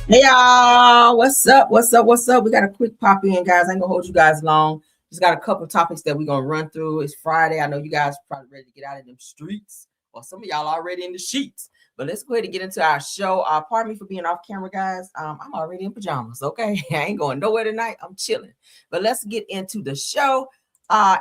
Hey y'all, what's up? What's up? What's up? We got a quick pop in, guys. I ain't gonna hold you guys long. Just got a couple topics that we're gonna run through. It's Friday. I know you guys are probably ready to get out of them streets, or some of y'all already in the sheets. But let's go ahead and get into our show. Pardon me for being off camera, guys. I'm already in pajamas. Okay, I ain't going nowhere tonight. I'm chilling. But let's get into the show.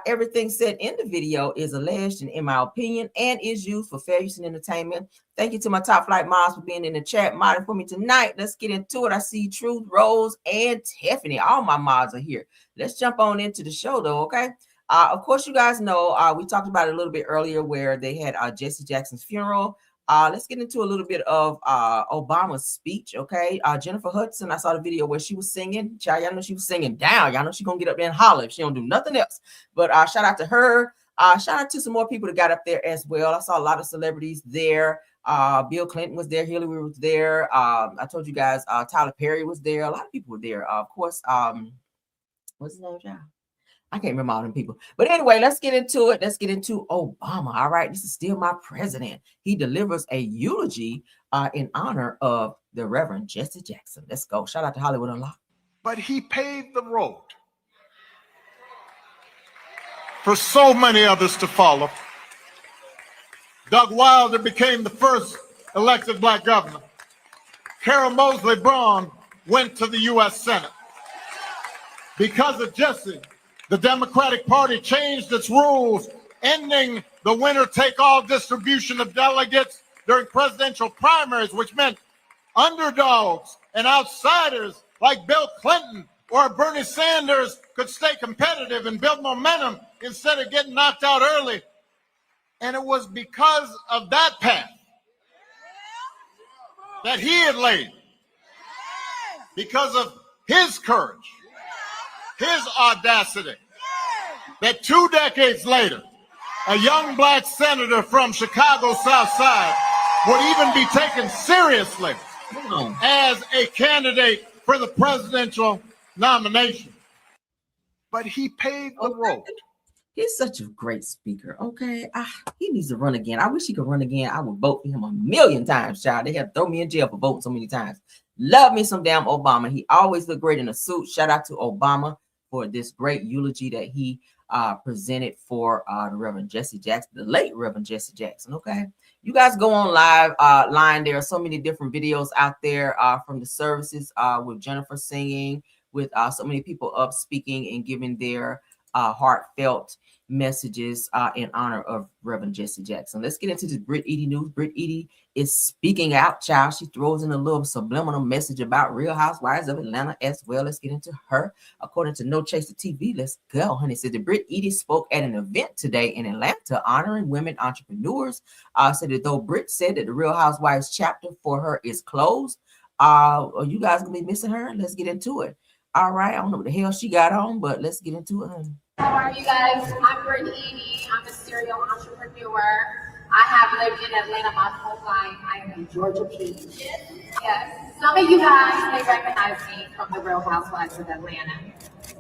Everything said in the video is alleged and in my opinion and is used for fair use and entertainment. Thank you to my top flight moms for being in the chat modding for me tonight. Let's get into it. I see Truth, Rose, and Tiffany. All my mods are here. Let's jump on into the show though, okay? Of course, you guys know we talked about it a little bit earlier where they had Jesse Jackson's funeral. Let's get into a little bit of Obama's speech, okay? Jennifer Hudson, I saw the video where she was singing. Y'all know she was singing down. Y'all know she's going to get up there and holler if she don't do nothing else. But shout out to her. Shout out to some more people that got up there as well. I saw a lot of celebrities there. Bill Clinton was there. Hillary was there. I told you guys Tyler Perry was there. A lot of people were there. Of course, what's his name, y'all? I can't remember all them people. But anyway, let's get into it. Let's get into Obama. All right. This is still my president. He delivers a eulogy in honor of the Reverend Jesse Jackson. Let's go. Shout out to Hollywood Unlocked. But he paved the road for so many others to follow. Doug Wilder became the first elected black governor. Carol Moseley Braun went to the U.S. Senate. Because of Jesse, the Democratic Party changed its rules, ending the winner-take-all distribution of delegates during presidential primaries, which meant underdogs and outsiders like Bill Clinton or Bernie Sanders could stay competitive and build momentum instead of getting knocked out early. And it was because of that path that he had laid, because of his courage, his audacity, that 2 decades later, a young black senator from Chicago's South Side would even be taken seriously as a candidate for the presidential nomination. But he paved the road. He's such a great speaker. Okay. He needs to run again. I wish he could run again. I would vote for him a million times, child. They have to throw me in jail for voting so many times. Love me some damn Obama. He always looked great in a suit. Shout out to Obama for this great eulogy that he presented for the Reverend Jesse Jackson, the late Reverend Jesse Jackson. Okay. You guys go on live line. There are so many different videos out there from the services with Jennifer singing, with so many people up speaking and giving their heartfelt messages in honor of Reverend Jesse Jackson. Let's get into this Britt Eady news. Britt Eady is speaking out, child. She throws in a little subliminal message about Real Housewives of Atlanta as well. Let's get into her. According to No Chaser TV, let's go, honey. Said that Britt Eady spoke at an event today in Atlanta honoring women entrepreneurs. Said that though Britt said that the Real Housewives chapter for her is closed, are you guys gonna be missing her? Let's get into it. All right, I don't know what the hell she got on, but let's get into it, honey. How are you guys? I'm Britt Eady. I'm a serial entrepreneur. I have lived in Atlanta my whole life. I am a Georgia peach. Yes. Some of you guys may recognize me from the Real Housewives of Atlanta.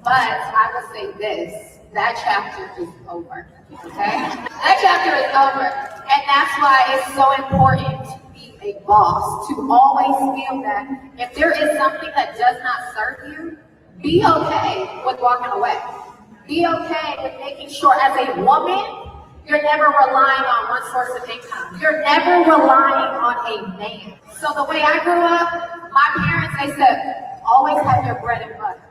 But I will say this, that chapter is over. Okay? That chapter is over. And that's why it's so important to be a boss, to always feel that if there is something that does not serve you, be okay with walking away. Be okay with making sure as a woman, you're never relying on one source of income. You're never relying on a man. So the way I grew up, my parents, they said, always have your bread and butter.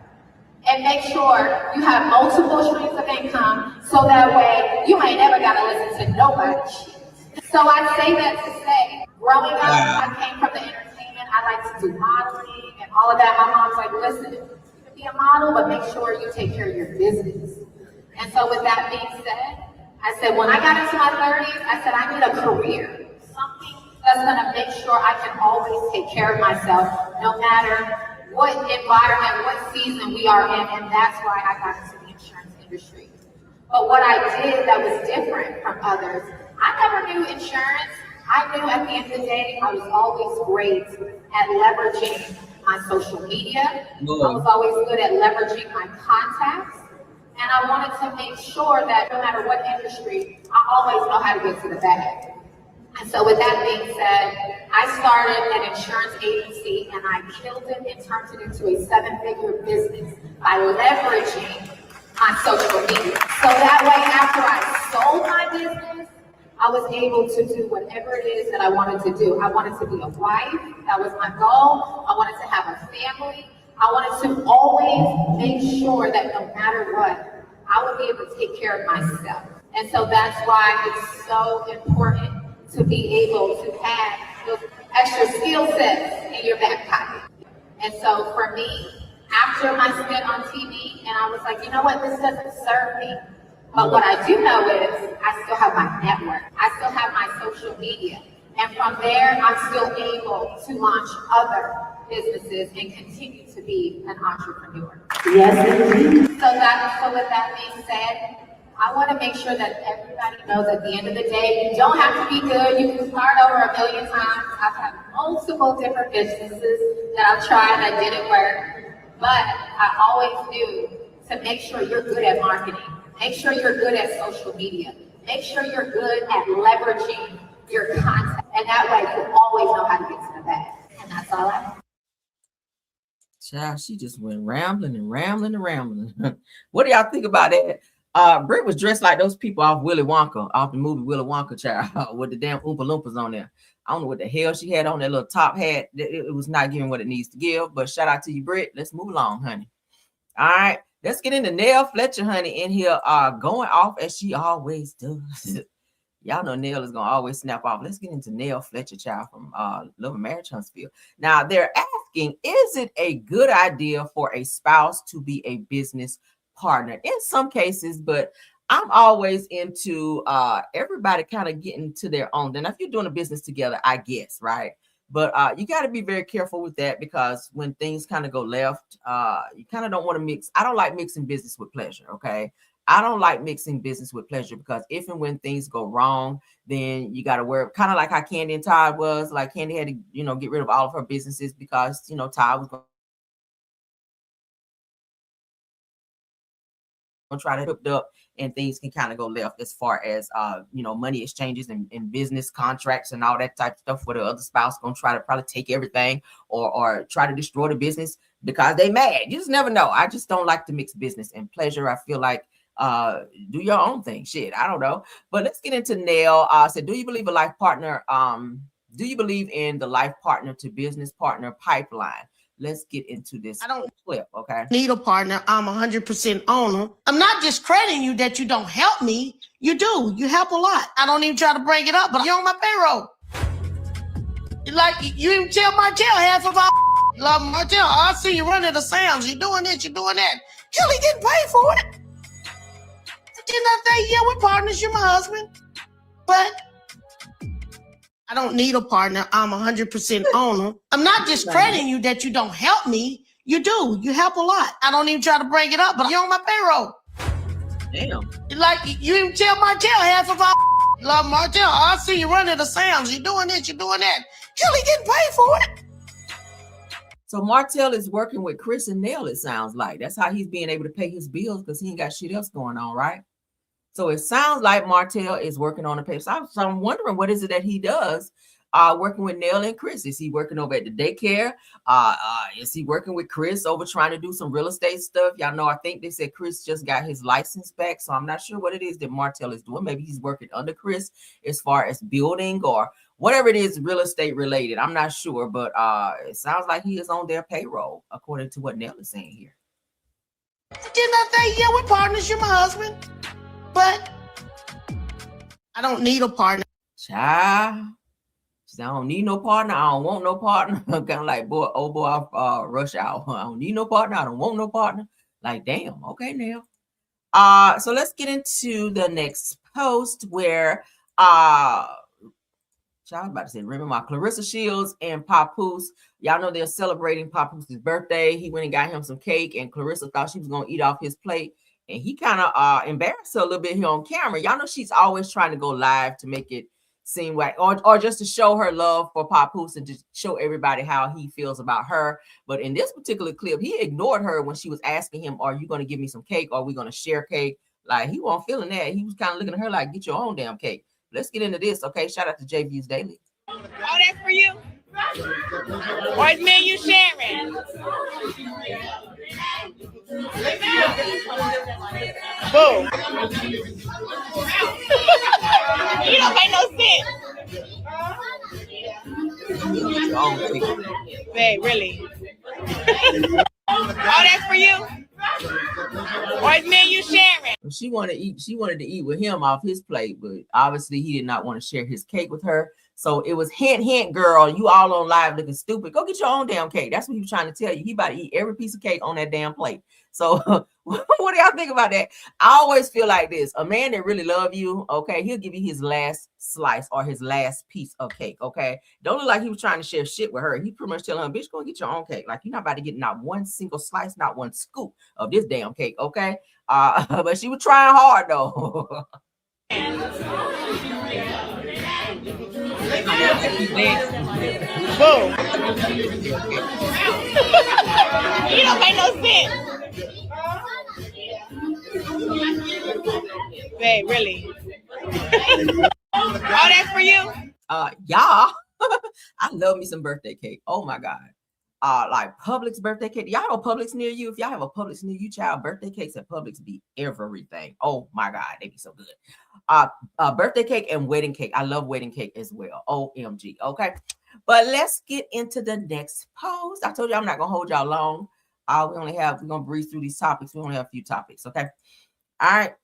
And make sure you have multiple streams of income so that way you ain't never got to listen to nobody's shit. So I say that to say, growing up, I came from the entertainment. I like to do modeling and all of that. My mom's like, listen, be a model, but make sure you take care of your business. And so with that being said, I said, when I got into my 30s, I said, I need a career. Something that's gonna make sure I can always take care of myself, no matter what environment, what season we are in, and that's why I got into the insurance industry. But what I did that was different from others, I never knew insurance. I knew at the end of the day, I was always great at leveraging my social media. I was always good at leveraging my contacts. And I wanted to make sure that no matter what industry, I always know how to get to the bag. And so with that being said, I started an insurance agency and I killed it and turned it into a 7-figure business by leveraging my social media. So that way, after I sold my business, I was able to do whatever it is that I wanted to do. I wanted to be a wife. That was my goal. I wanted to have a family. I wanted to always make sure that no matter what, I would be able to take care of myself. And so that's why it's so important to be able to have those extra skill sets in your back pocket. And so for me, after my stint on TV, and I was like, you know what, this doesn't serve me. But what I do know is I still have my network. I still have my social media. And from there, I'm still able to launch other businesses and continue to be an entrepreneur. Yes, indeed. So with that being said, I want to make sure that everybody knows at the end of the day, you don't have to be good. You can start over 1,000,000 times. I've had multiple different businesses that I've tried that didn't work. But I always knew to make sure you're good at marketing. Make sure you're good at social media. Make sure you're good at leveraging your content. And that way you always know how to get to the bag. And that's all I have. Child, she just went rambling and rambling and rambling. What do y'all think about that? Britt was dressed like those people off Willy Wonka, off the movie Willy Wonka, child, with the damn Oompa Loompas on there. I don't know what the hell she had on, that little top hat. It was not giving what it needs to give, but shout out to you, Britt. Let's move along, honey. All right, let's get into Nell Fletcher, honey, in here, going off as she always does. Y'all know Nell is going to always snap off. Let's get into Nell Fletcher, child, from Love and Marriage Huntsville. Now, they're asking, is it a good idea for a spouse to be a business partner? In some cases, but I'm always into everybody kind of getting to their own. And if you're doing a business together, I guess, right? But you got to be very careful with that, because when things kind of go left, you kind of don't want to mix. I don't like mixing business with pleasure, okay? I don't like mixing business with pleasure, because if and when things go wrong, then you got to worry. Kind of like how Candy and Todd was. Like Candy had to, get rid of all of her businesses because, Todd was going to try to hook up, and things can kind of go left as far as, money exchanges and business contracts and all that type of stuff, where the other spouse going to try to probably take everything or try to destroy the business because they mad. You just never know. I just don't like to mix business and pleasure. I feel like do your own thing. Shit, I don't know. But let's get into Nell. So do you believe a life partner? Do you believe in the life partner to business partner pipeline? Let's get into this. I don't clip, okay? Need a partner. I'm 100% owner. I'm not discrediting you that you don't help me. You do. You help a lot. I don't even try to bring it up, but you're on my payroll. Like, you even tell Martell half of our love Martell. I see you running the sounds. You're doing this, you're doing that. Hell, he getting paid for it. Didn't I say, yeah, we're partners, you're my husband? But I don't need a partner. I'm 100% owner. I'm not discrediting you that you don't help me. You do. You help a lot. I don't even try to bring it up, but you're on my payroll. Damn. Like, you even tell Martell half of our love Martell. I see you running the sounds. You're doing this, you're doing that. Hell, he getting paid for it. So Martell is working with Chris and Nell, it sounds like. That's how he's being able to pay his bills, because he ain't got shit else going on, right? So it sounds like Martell is working on the paper. So I'm wondering, what is it that he does working with Nell and Chris? Is he working over at the daycare? Is he working with Chris over trying to do some real estate stuff? Y'all know, I think they said Chris just got his license back. So I'm not sure what it is that Martell is doing. Maybe he's working under Chris as far as building or whatever it is, real estate related. I'm not sure, but it sounds like he is on their payroll, according to what Nell is saying here. Didn't I say, yeah, we're partners, you're my husband? But I don't need a partner. Child, I don't need no partner. I don't want no partner. Kind of like old boy off Rush Hour. I don't need no partner. I don't want no partner. Like, damn. Okay, now. So let's get into the next post where I was about to say, remember my Claressa Shields and Papoose. Y'all know they're celebrating Papoose's birthday. He went and got him some cake, and Claressa thought she was gonna eat off his plate. And he kind of embarrassed her a little bit here on camera. Y'all know she's always trying to go live to make it seem like, or just to show her love for Papoose and just show everybody how he feels about her. But in this particular clip, he ignored her when she was asking him, are you going to give me some cake? Or are we going to share cake? Like, he wasn't feeling that. He was kind of looking at her like, get your own damn cake. let's get into this. Okay, shout out to JV's Daily. Oh, that's for you? Or it's me and you sharing? Boom. You don't make no sense. Babe, really? Oh, that's for you? Or it's me and you sharing? She wanted to eat with him off his plate, but obviously he did not want to share his cake with her. So it was hint, girl, you all on live looking stupid. Go get your own damn cake. That's what he was trying to tell you. He about to eat every piece of cake on that damn plate. So what do y'all think about that? I always feel like this. A man that really love you, okay, he'll give you his last slice or his last piece of cake, okay? Don't look like he was trying to share shit with her. He pretty much telling her, bitch, go get your own cake. Like, you're not about to get not one single slice, not one scoop of this damn cake, okay? But she was trying hard, though. Boom. You don't make no sense. Babe, really? Oh, that's for you? Yeah. I love me some birthday cake. Oh my God. Like Publix birthday cake. Y'all have a Publix near you? If y'all have a Publix near you, child, birthday cakes at Publix be everything. Oh my God, they be so good. Birthday cake and wedding cake. I love wedding cake as well. OMG. Okay. But let's get into the next post. I told you I'm not gonna hold y'all long. We're gonna breeze through these topics. We only have a few topics. Okay. All right.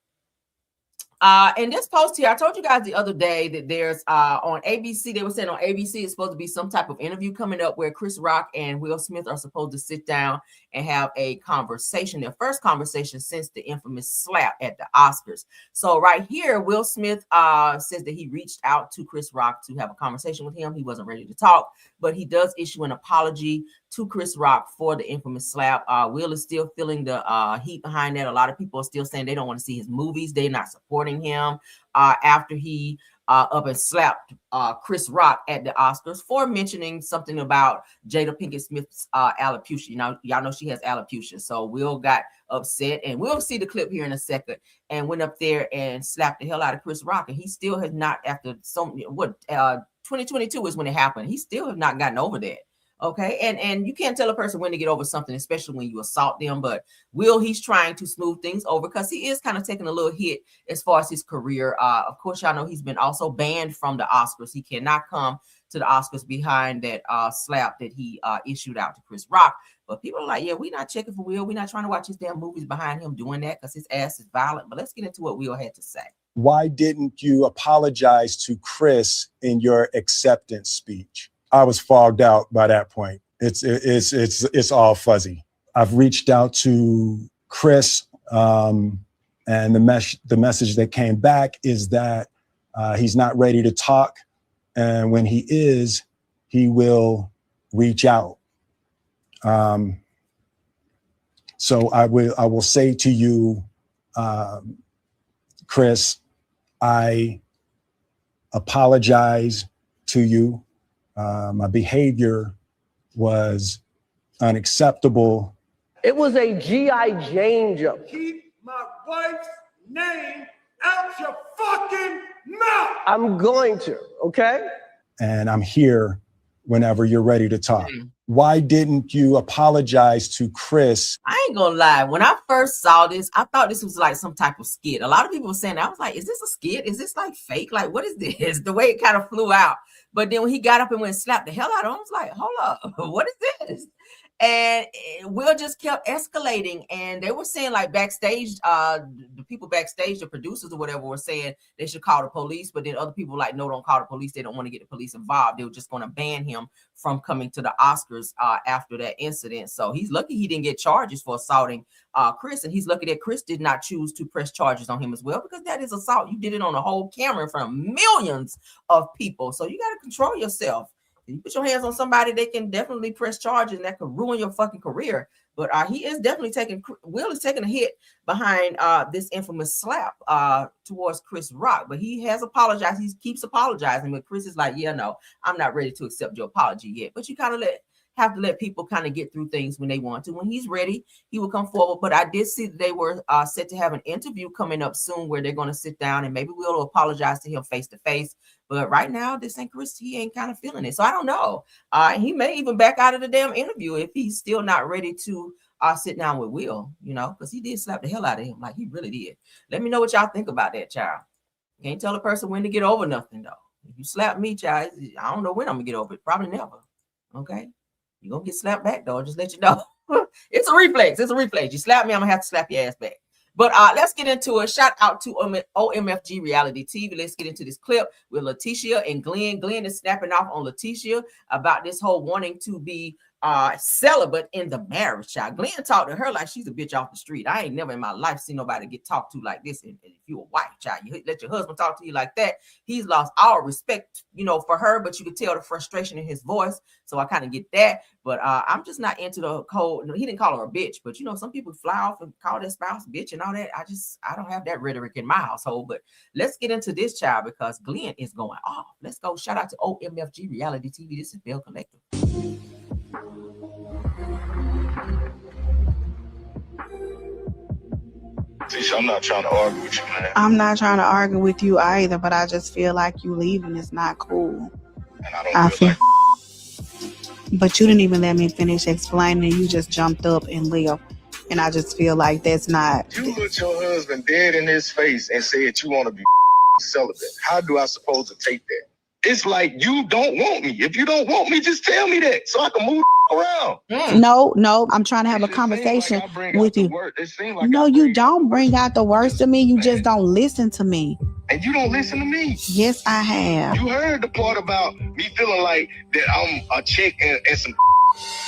In this post here, I told you guys the other day that there's on ABC, they were saying on ABC it's supposed to be some type of interview coming up where Chris Rock and Will Smith are supposed to sit down and have a conversation, their first conversation since the infamous slap at the Oscars. So right here, Will Smith says that he reached out to Chris Rock to have a conversation with him. He wasn't ready to talk, but he does issue an apology to Chris Rock for the infamous slap. Will is still feeling the heat behind that. A lot of people are still saying they don't want to see his movies. They're not supporting him after he up and slapped Chris Rock at the Oscars for mentioning something about Jada Pinkett Smith's alopecia. Y'all know she has alopecia. So Will got upset, and we'll see the clip here in a second, and went up there and slapped the hell out of Chris Rock. And he still has not, after 2022 is when it happened. He still has not gotten over that. Okay, and you can't tell a person when to get over something, especially when you assault them. But Will, he's trying to smooth things over because he is kind of taking a little hit as far as his career. Of course, y'all know he's been also banned from the Oscars. He cannot come to the Oscars behind that slap that he issued out to Chris Rock. But people are like, yeah, we're not checking for Will. We're not trying to watch his damn movies behind him doing that because his ass is violent. But let's get into what Will had to say. Why didn't you apologize to Chris in your acceptance speech? I was fogged out by that point. It's all fuzzy. I've reached out to Chris, and the message that came back is that he's not ready to talk, and when he is, he will reach out. So I will say to you, Chris, I apologize to you. My behavior was unacceptable. It was a G.I. Jane jump. Keep my wife's name out your fucking mouth. I'm going to, okay? And I'm here whenever you're ready to talk. Why didn't you apologize to Chris? I ain't gonna lie. When I first saw this, I thought this was like some type of skit. A lot of people were saying, I was like, is this a skit? Is this like fake? Like, what is this? The way it kind of flew out. But then when he got up and went and slapped the hell out of him, I was like, hold up, what is this? And Will just kept escalating. And they were saying like backstage, the people backstage, the producers or whatever were saying they should call the police. But then other people were like, no, don't call the police. They don't want to get the police involved. They were just going to ban him from coming to the Oscars after that incident. So he's lucky he didn't get charges for assaulting Chris. And he's lucky that Chris did not choose to press charges on him as well, because that is assault. You did it on a whole camera in front of millions of people. So you got to control yourself. You put your hands on somebody, they can definitely press charges and that could ruin your fucking career. But he is definitely Will is taking a hit behind this infamous slap towards Chris Rock. But he has apologized. He keeps apologizing. But Chris is like, yeah, no, I'm not ready to accept your apology yet. But you kind of have to let people kind of get through things when they want to. When he's ready, he will come forward. But I did see that they were set to have an interview coming up soon where they're going to sit down and maybe we'll apologize to him face to face. But right now, this ain't Chris. He ain't kind of feeling it. So I don't know. He may even back out of the damn interview if he's still not ready to sit down with Will, you know, because he did slap the hell out of him. Like he really did. Let me know what y'all think about that, child. Can't tell a person when to get over nothing, though. If you slap me, child, I don't know when I'm going to get over it. Probably never. Okay? You're going to get slapped back, though. Just let you know. It's a reflex. It's a reflex. You slap me, I'm going to have to slap your ass back. But let's get into it. Shout out to OMFG Reality TV. Let's get into this clip with Letitia and Glenn. Glenn is snapping off on Letitia about this whole wanting to be celibate in the marriage, child. Glenn talked to her like she's a bitch off the street. I ain't never in my life seen nobody get talked to like this. And if you're a white child, you let your husband talk to you like that. He's lost all respect, you know, for her, but you could tell the frustration in his voice. So I kind of get that. But I'm just not into the cold. He didn't call her a bitch, but you know, some people fly off and call their spouse bitch and all that. I don't have that rhetoric in my household. But let's get into this, child, because Glenn is going off. Let's go. Shout out to OMFG Reality TV. This is Bell Collective. I'm not trying to argue with you, man. I'm not trying to argue with you either, but I just feel like you leaving is not cool. And I feel like... But you didn't even let me finish explaining. You just jumped up and left. And I just feel like that's not... You looked your husband dead in his face and said you want to be celibate. How do I supposed to take that? It's like you don't want me. If you don't want me, just tell me that so I can move around. No, I'm trying to have a conversation with you. No, you don't bring out the worst of me. You just don't listen to me. And you don't listen to me. Yes, I have. You heard the part about me feeling like that I'm a chick and some...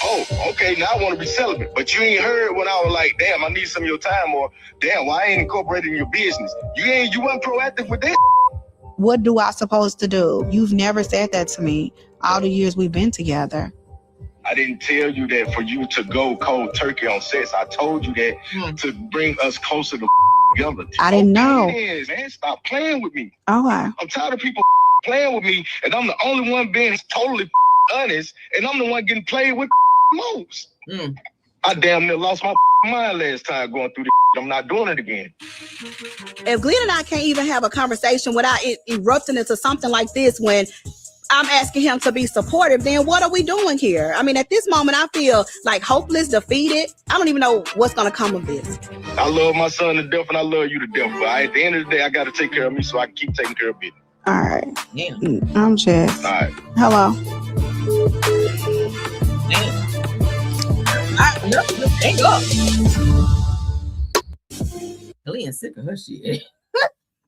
Oh, okay, now I want to be celibate. But you ain't heard when I was like, damn, I need some of your time, or damn, why I ain't incorporating your business? You weren't proactive with that. What do I supposed to do? You've never said that to me all the years we've been together. I didn't tell you that for you to go cold turkey on sex. I told you that to bring us closer together. I didn't know. Man, stop playing with me. Okay. I'm tired of people playing with me, and I'm the only one being totally honest, and I'm the one getting played with most. I damn near lost my mind last time going through this. I'm not doing it again. If Glenn and I can't even have a conversation without it erupting into something like this when I'm asking him to be supportive, then what are we doing here? I mean, at this moment, I feel like hopeless, defeated. I don't even know what's going to come of this. I love my son to death, and I love you to death. But at the end of the day, I got to take care of me so I can keep taking care of business. All right. Yeah. I'm just. All right. Hello. Hang up. Glenn sick of her shit.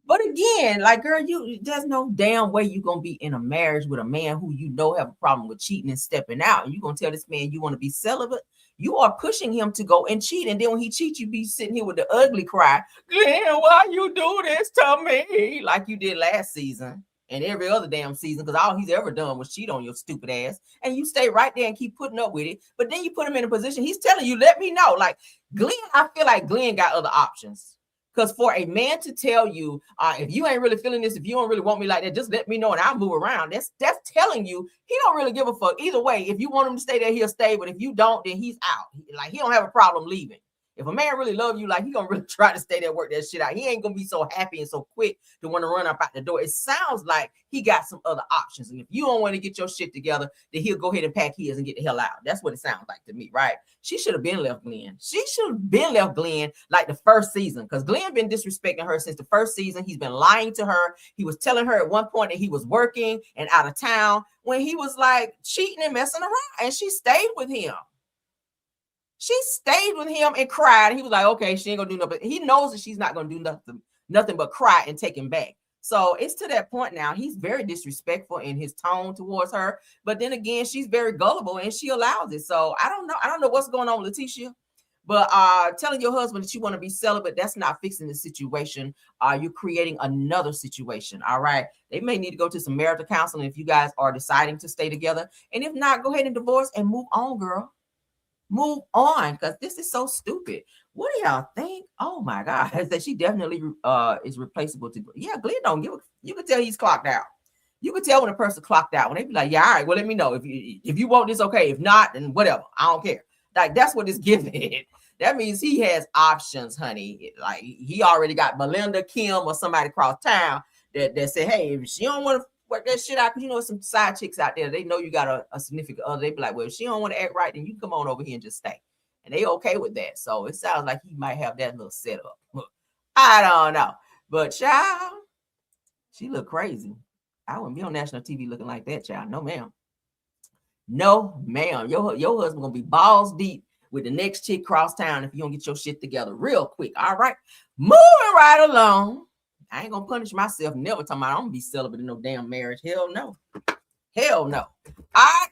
But again, like, girl, there's no damn way you're gonna be in a marriage with a man who you know have a problem with cheating and stepping out, and you're gonna tell this man you want to be celibate. You are pushing him to go and cheat, and then when he cheats, you be sitting here with the ugly cry, Glenn, why you do this to me? Like you did last season and every other damn season, because all he's ever done was cheat on your stupid ass, and you stay right there and keep putting up with it. But then you put him in a position, he's telling you, let me know. Like Glenn, I feel like Glenn got other options. Because for a man to tell you, if you ain't really feeling this, if you don't really want me like that, just let me know and I'll move around. That's telling you he don't really give a fuck. Either way, if you want him to stay there, he'll stay. But if you don't, then he's out. Like, he don't have a problem leaving. If a man really love you, like, he gonna really try to stay there, work that shit out. He ain't gonna be so happy and so quick to want to run up out the door. It sounds like he got some other options. And if you don't want to get your shit together, then he'll go ahead and pack his and get the hell out. That's what it sounds like to me, right? She should have been left Glenn. She should have been left Glenn like the first season, because Glenn been disrespecting her since the first season. He's been lying to her. He was telling her at one point that he was working and out of town when he was like cheating and messing around, and she stayed with him. She stayed with him and cried. He was like, okay, she ain't gonna do nothing. He knows that she's not gonna do nothing but cry and take him back. So it's to that point now. He's very disrespectful in his tone towards her. But then again, she's very gullible and she allows it. So I don't know. I don't know what's going on with Letitia. But telling your husband that you want to be celibate, that's not fixing the situation. You're creating another situation. All right. They may need to go to some marital counseling if you guys are deciding to stay together. And if not, go ahead and divorce and move on, girl. Move on, because this is so stupid. What do y'all think? Oh my God, that she definitely is replaceable to. Yeah, Glenn don't give a. You can tell he's clocked out. You can tell when a person clocked out, when they be like, yeah, all right, well, let me know. If you want this, okay. If not, then whatever. I don't care. Like, that's what it's giving. That means he has options, honey. Like, he already got Melinda, Kim, or somebody across town that say, hey, if she don't want to work that shit out, because you know some side chicks out there, they know you got a significant other. They be like, well, if she don't want to act right, then you come on over here and just stay. And they okay with that. So it sounds like he might have that little setup. I don't know. But child, she look crazy. I wouldn't be on national TV looking like that, child. No, ma'am. No, ma'am. Your husband gonna be balls deep with the next chick cross town if you don't get your shit together real quick. All right. Moving right along. I ain't gonna punish myself. Never talking about I'm gonna be celibate in no damn marriage. Hell no. Hell no. All right.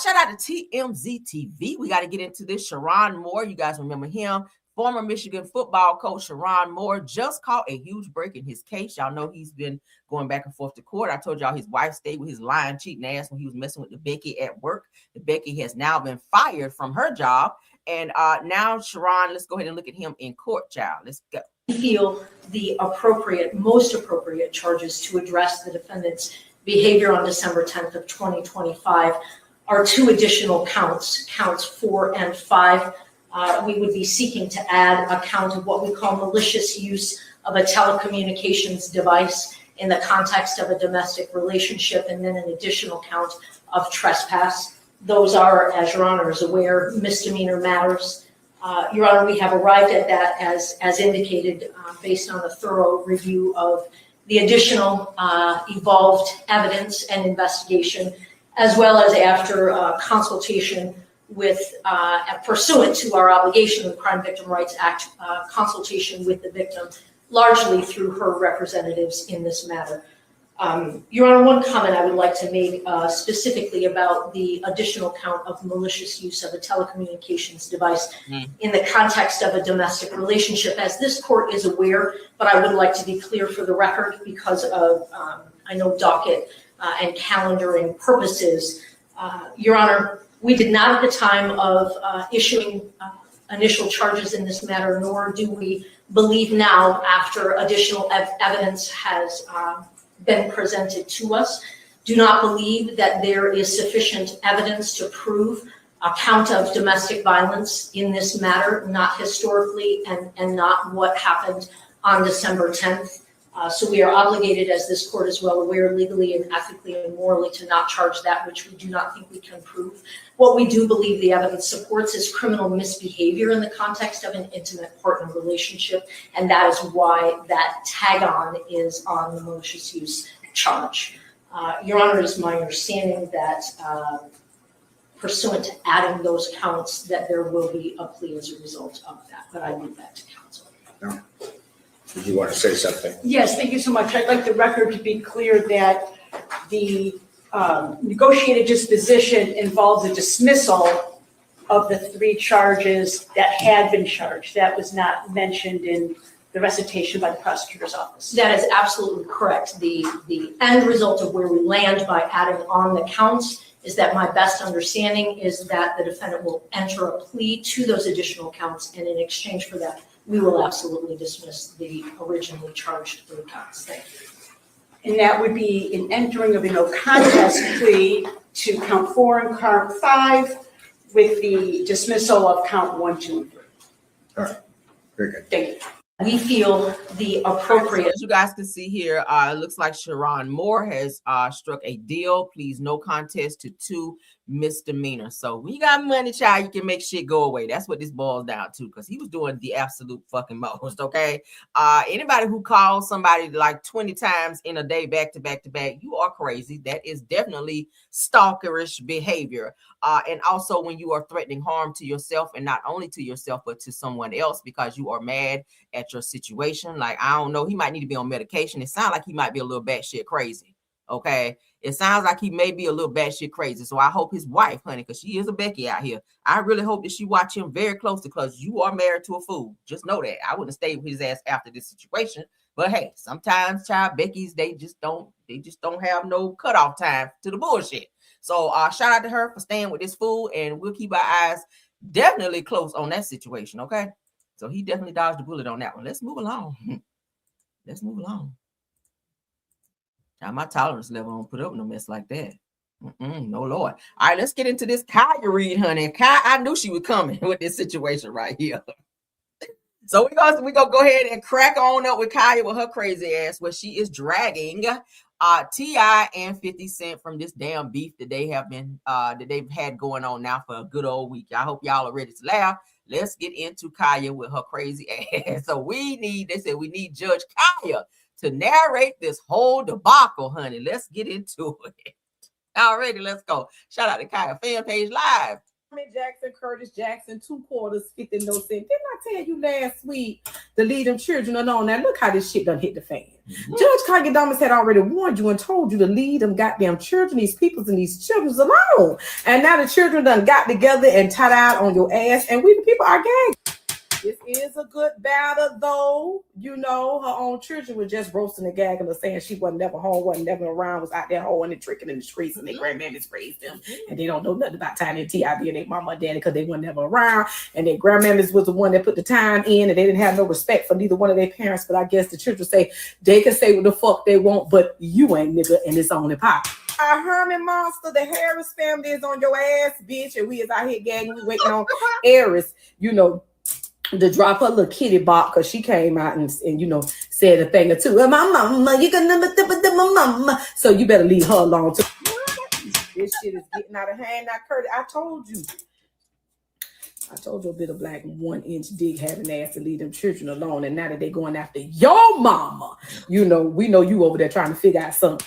Shout out to TMZ TV. We got to get into this. Sherron Moore. You guys remember him. Former Michigan football coach Sherron Moore just caught a huge break in his case. Y'all know he's been going back and forth to court. I told y'all his wife stayed with his lying, cheating ass when he was messing with the Becky at work. The Becky has now been fired from her job. And now Sherron, let's go ahead and look at him in court, child. Let's go. We feel the most appropriate charges to address the defendant's behavior on December 10th of 2025 are two additional counts 4 and 5. We would be seeking to add a count of what we call malicious use of a telecommunications device in the context of a domestic relationship, and then an additional count of trespass. Those are, as Your Honor is aware, misdemeanor matters. Your Honor, we have arrived at that as indicated based on a thorough review of the additional evolved evidence and investigation, as well as after consultation with, pursuant to our obligation of the Crime Victim Rights Act, consultation with the victim, largely through her representatives in this matter. Your Honor, one comment I would like to make specifically about the additional count of malicious use of a telecommunications device in the context of a domestic relationship. As this court is aware, but I would like to be clear for the record because of, I know, docket and calendaring purposes. Your Honor, we did not at the time of issuing initial charges in this matter, nor do we believe now after additional evidence has been presented to us, do not believe that there is sufficient evidence to prove a count of domestic violence in this matter, not historically and not what happened on December 10th. So we are obligated, as this court is well aware, legally and ethically and morally to not charge that which we do not think we can prove. What we do believe the evidence supports is criminal misbehavior in the context of an intimate partner relationship, and that is why that tag-on is on the malicious use charge. Your Honor, it is my understanding that pursuant to adding those counts, that there will be a plea as a result of that, but I leave that to counsel. No. Did you want to say something? Yes, thank you so much. I'd like the record to be clear that the negotiated disposition involves a dismissal of the 3 charges that had been charged. That was not mentioned in the recitation by the prosecutor's office. That is absolutely correct. The end result of where we land by adding on the counts is that my best understanding is that the defendant will enter a plea to those additional counts, and in exchange for that, we will absolutely dismiss the originally charged 3 counts. Thank you. And that would be an entering of a no contest plea to count 4 and count 5 with the dismissal of count 1, 2, and 3. All right. Very good. Thank you. We feel the appropriate. As you guys can see here, it looks like Sherron Moore has struck a deal. Please, no contest to 2 misdemeanors. So when you got money, child, you can make shit go away. That's what this boils down to, because he was doing the absolute fucking most. Okay. Anybody who calls somebody like 20 times in a day back to back to back, you are crazy. That is definitely stalkerish behavior. And also when you are threatening harm to yourself, and not only to yourself, but to someone else because you are mad at your situation. Like, I don't know, he might need to be on medication. It sounds like he might be a little batshit crazy. Okay. It sounds like he may be a little batshit crazy. So I hope his wife, honey, because she is a Becky out here, I really hope that she watch him very closely, because you are married to a fool. Just know that. I wouldn't stay with his ass after this situation. But hey, sometimes, child, Becky's, they just don't have no cutoff time to the bullshit. So shout out to her for staying with this fool, and we'll keep our eyes definitely close on that situation. Okay. So he definitely dodged the bullet on that one. Let's move along. Let's move along. Now my tolerance level don't put up no mess like that. No Lord. All right, let's get into this Khia'S read, honey. Khia'S, I knew she was coming with this situation right here. So we gonna go ahead and crack on up with Khia'S with her crazy ass, where she is dragging T.I. and 50 Cent from this damn beef that they have been that they've had going on now for a good old week. I hope y'all are ready to laugh. Let's get into Khia'S with her crazy ass. So they said we need Judge Khia'S to narrate this whole debacle, honey. Let's get into it. Already, let's go. Shout out to Khia'S fan page live. Jackson, Curtis Jackson, 2 quarters, 50 no cent. Didn't I tell you last week to leave them children alone? Now look how this shit done hit the fan. Judge Khia'S had already warned you and told you to leave them goddamn children, these peoples and these children alone. And now the children done got together and tied out on your ass, and we the people are gagged. This is a good battle, though. You know, her own children were just roasting and gagging her, saying she wasn't never home, wasn't never around, was out there hoeing and tricking in the streets, and their grandmammies raised them. And they don't know nothing about Tiny and T.I. being their mama and daddy because they weren't never around. And their grandmammies was the one that put the time in, and they didn't have no respect for neither one of their parents. But I guess the children say they can say what the fuck they want, but you ain't, nigga, and it's on the pop. Our Herman Monster, the Harris family is on your ass, bitch, and we is out here gagging. We waiting on Eris, you know, to drop her little kitty bop because she came out and you know said a thing or two. Well, my mama, you gonna my mama, so you better leave her alone too. This shit is getting out of hand. Now, Curtis, I told you a bit of black 1-inch dick having ass to leave them children alone, and now that they going after your mama, you know, we know you over there trying to figure out something.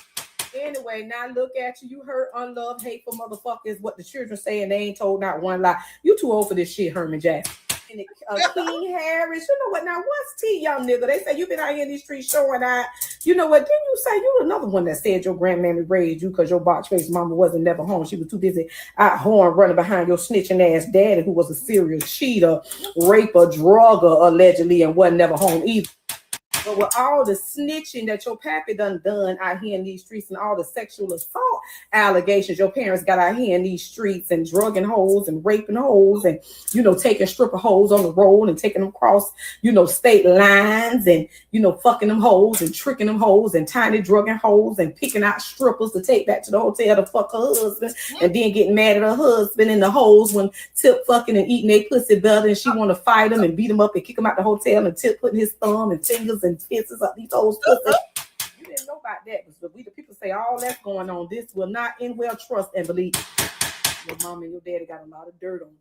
Anyway, now look at you. You hurt, unloved, hateful motherfuckers. What the children say, and they ain't told not one lie. You too old for this shit, Herman Jackson. And King Harris, you know what? Now, what's T, young nigga? They say you been out here in these streets showing out. You know what? Didn't you say you another one that said your grandmammy raised you because your box-faced mama wasn't never home? She was too busy out horn running behind your snitching ass daddy, who was a serial cheater, raper, drugger, allegedly, and wasn't never home either. But with all the snitching that your pappy done out here in these streets and all the sexual assault allegations your parents got out here in these streets and drugging hoes and raping hoes and, you know, taking stripper hoes on the road and taking them across, you know, state lines and, you know, fucking them hoes and tricking them hoes and tiny drugging hoes and picking out strippers to take back to the hotel to fuck her husband and then getting mad at her husband and the hoes when Tip fucking and eating their pussy better and she want to fight him and beat him up and kick him out the hotel and Tip putting his thumb and fingers and pisses up these hoes pussy. You didn't know about that, but we the people say all that's going on. This will not end well. Trust and believe. Your mom and your daddy got a lot of dirt on them.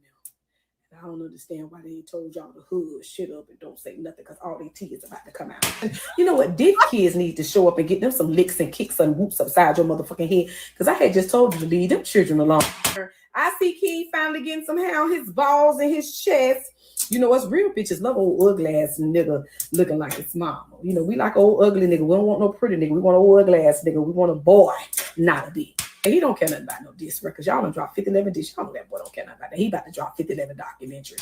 And I don't understand why they ain't told y'all to hood shit up and don't say nothing because all their tea is about to come out. And you know what? These kids need to show up and get them some licks and kicks and whoops upside your motherfucking head because I had just told you to leave them children alone. I see King finally getting some hair on his balls and his chest. You know, us real bitches love old ugly ass nigga looking like his mama. You know, we like old ugly nigga. We don't want no pretty nigga. We want old ugly ass nigga. We want a boy, not a bitch. And he don't care nothing about no diss records. Y'all done drop 50-11 dish. Y'all know that boy don't care nothing about that. He about to drop 50-11 documentary.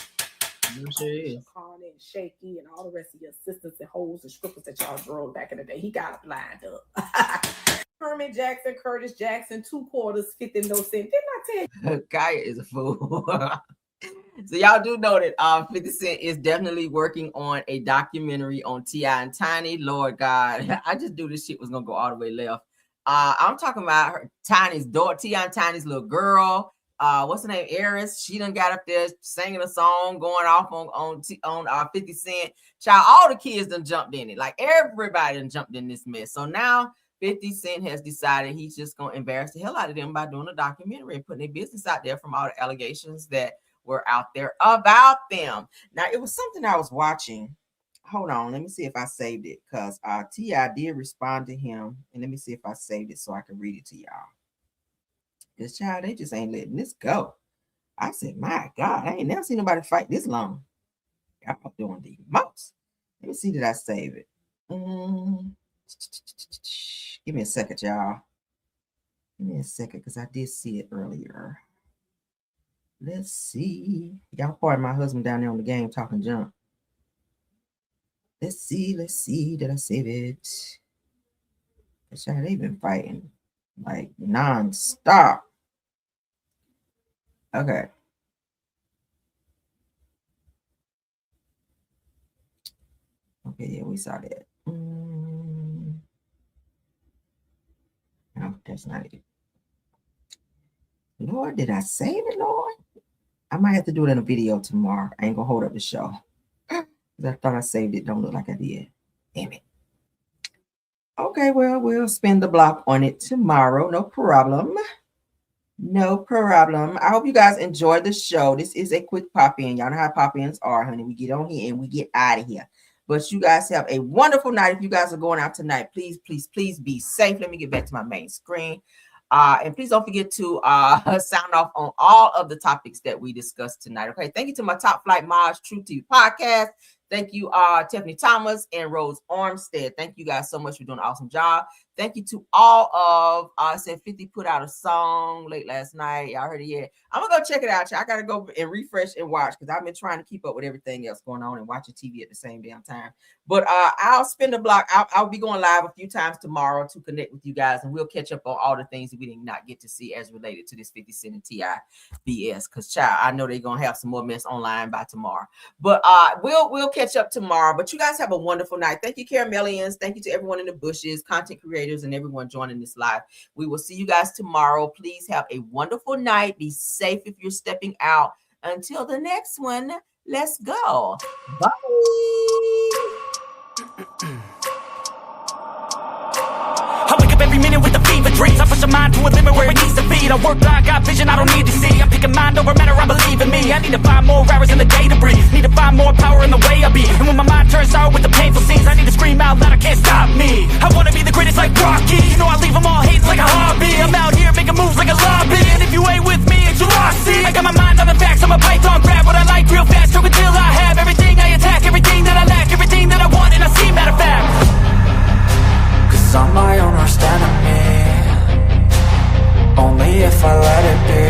Sure is. Carney and Shaky and all the rest of your assistants and hoes and strippers that y'all drove back in the day. He got them lined up. Herman Jackson, Curtis Jackson, 2 quarters, 50 no cent. Didn't I tell you? Khia'S is a fool. So y'all do know that 50 Cent is definitely working on a documentary on T.I. and Tiny. Lord God, I just knew this shit was gonna go all the way left. I'm talking about her Tiny's daughter, T.I. and Tiny's little girl. What's her name? Eris. She done got up there singing a song, going off on 50 Cent. Child, all the kids done jumped in it. Like everybody done jumped in this mess. So now 50 Cent has decided he's just gonna embarrass the hell out of them by doing a documentary and putting their business out there from all the allegations that were out there about them. Now, it was something I was watching. Hold on, let me see if I saved it because T.I. did respond to him. And let me see if I saved it so I can read it to y'all. This child, they just ain't letting this go. I said, my God, I ain't never seen nobody fight this long. Y'all doing the most. Let me see, did I save it? Give me a second, y'all. Give me a second because I did see it earlier. Let's see. Y'all pardon my husband down there on the game talking junk. Let's see. Did I save it? They've been fighting like non-stop. Okay. Okay, yeah, we saw that. No, that's not it. Lord, did I save it, Lord? I might have to do it in a video tomorrow. I ain't gonna hold up the show. I thought I saved it. Don't look like I did. Damn it. Okay, well, we'll spin the block on it tomorrow. No problem. No problem. I hope you guys enjoyed the show. This is a quick pop-in. Y'all know how pop-ins are, honey. We get on here and we get out of here. But you guys have a wonderful night. If you guys are going out tonight, please, please, please be safe. Let me get back to my main screen. And please don't forget to sound off on all of the topics that we discussed tonight. Okay. Thank you to my Top Flight Mods True TV podcast. Thank you, Tiffany Thomas and Rose Armstead. Thank you guys so much for doing an awesome job. Thank you to all of, I said 50 put out a song late last night. Y'all heard it yet? I'm going to go check it out. I got to go and refresh and watch because I've been trying to keep up with everything else going on and watching TV at the same damn time. But I'll spin the block. I'll be going live a few times tomorrow to connect with you guys, and we'll catch up on all the things that we did not get to see as related to this 50 Cent and T.I. BS. Because, child, I know they're going to have some more mess online by tomorrow. But we'll catch up tomorrow. But you guys have a wonderful night. Thank you, Caramelians. Thank you to everyone in the bushes, content creators, and everyone joining this live. We will see you guys tomorrow. Please have a wonderful night. Be safe if you're stepping out. Until the next one, let's go. Bye. I wake up every minute with the fever dreams. I push my mind to a limit where it needs to feed. I work blind, got vision I don't need to see. I'm picking mind over matter, I believe in me. I need to find more hours in the day to breathe. Need to find more power in the way I be. And when my mind turns sour with the painful scenes, I need to scream out loud, I can't stop me. I wanna be the greatest like Rocky. You know I leave them all hating like a hobby. I'm out here making moves like a lobby. And if you ain't with me, it's your loss. I got my mind on the facts, I'm a python. Grab what I like real fast, stroke until I have everything I attack, everything that I lack, everything that I want, and I see matter of fact. Cause I'm my own worst enemy. Only if I let it be.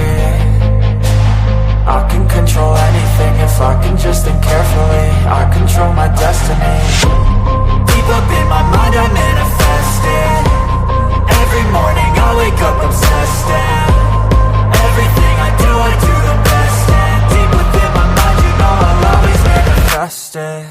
I can control anything if I can just think carefully. I control my destiny. Deep up in my mind I manifest it. Every morning I wake up obsessed, and everything I do the best. And deep within my mind you know I'll always manifest it.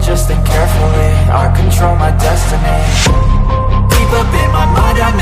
Just think carefully, I control my destiny. Deep up in my mind I